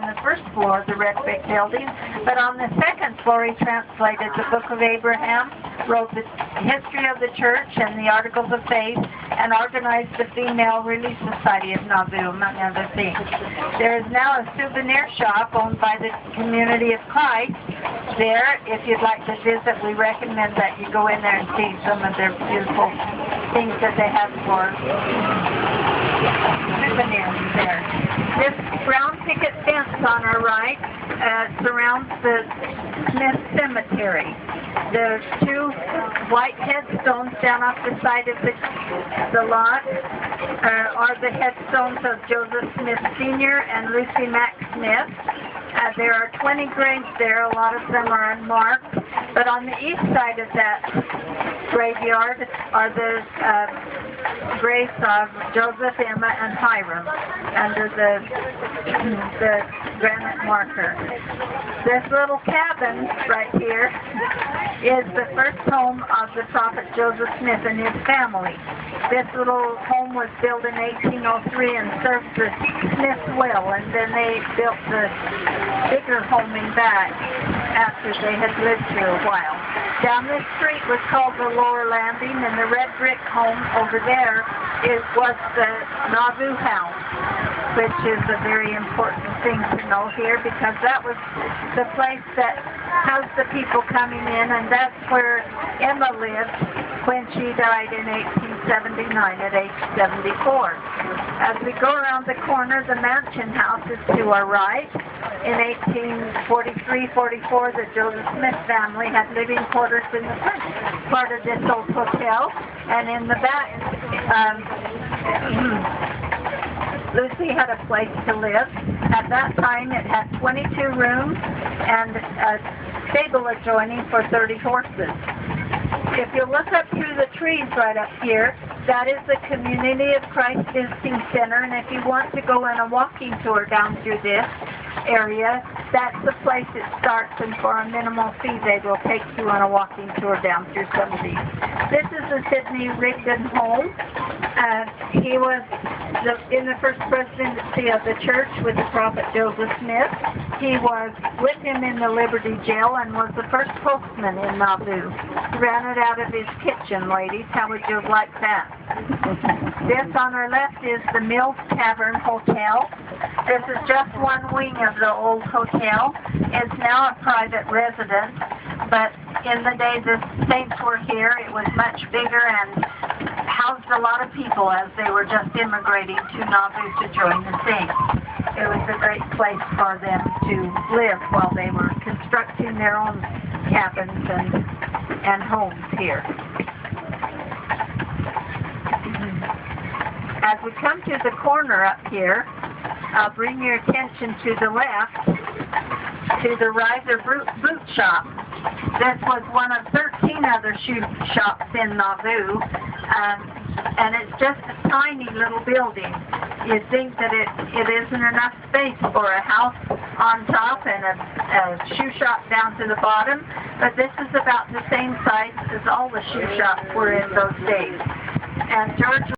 on the first floor of the red brick building, but on the second floor he translated the Book of Abraham, wrote the history of the church and the Articles of Faith, and organized the Female Relief Society of Nauvoo, among other things. There is now a souvenir shop owned by the Community of Christ there. If you'd like to visit, we recommend that you go in there and see some of their beautiful things that they have for souvenirs there. This brown picket fence on our right surrounds the Smith Cemetery. The two white headstones down off the side of the lot are the headstones of Joseph Smith Sr. and Lucy Mack Smith. There are 20 graves there. A lot of them are unmarked. But on the east side of that graveyard are the graves of Joseph, Emma, and Hiram under the granite marker. This little cabin right here is the first home of the prophet Joseph Smith and his family. This little home was built in 1803 and served the Smiths well, and then they built the bigger home in back after they had lived here a while. Down this street was called the Lower Landing, and the red brick home over there was the Nauvoo House, which is a very important thing to know here because that was the place that housed the people coming in, and that's where Emma lived when she died in 1879 at age 74. As we go around the corner, the Mansion House is to our right. In 1843-44, the Joseph Smith family had living quarters in the front part of this old hotel, and in the back, Lucy had a place to live. At that time, it had 22 rooms and a stable adjoining for 30 horses. If you look up through the trees right up here, that is the Community of Christ Visiting Center, and if you want to go on a walking tour down through this area, that's the place it starts, and for a minimal fee they will take you on a walking tour down through some of these. This is the Sidney Rigdon home. He was in the first presidency of the church with the prophet Joseph Smith. He was with him in the Liberty Jail and was the first postman in Nauvoo. He ran it out of his kitchen, ladies. How would you like that? This on our left is the Mills Tavern Hotel. This is just one wing of the old hotel. It's now a private residence, but in the day the saints were here, it was much bigger and housed a lot of people as they were just immigrating to Nauvoo to join the saints. It was a great place for them to live while they were constructing their own cabins and homes here. As we come to the corner up here, I'll bring your attention to the left, to the Riser Boot Shop. This was one of 13 other shoe shops in Nauvoo, and it's just a tiny little building. You'd think that it isn't enough space for a house on top and a shoe shop down to the bottom, but this is about the same size as all the shoe shops were in those days. And George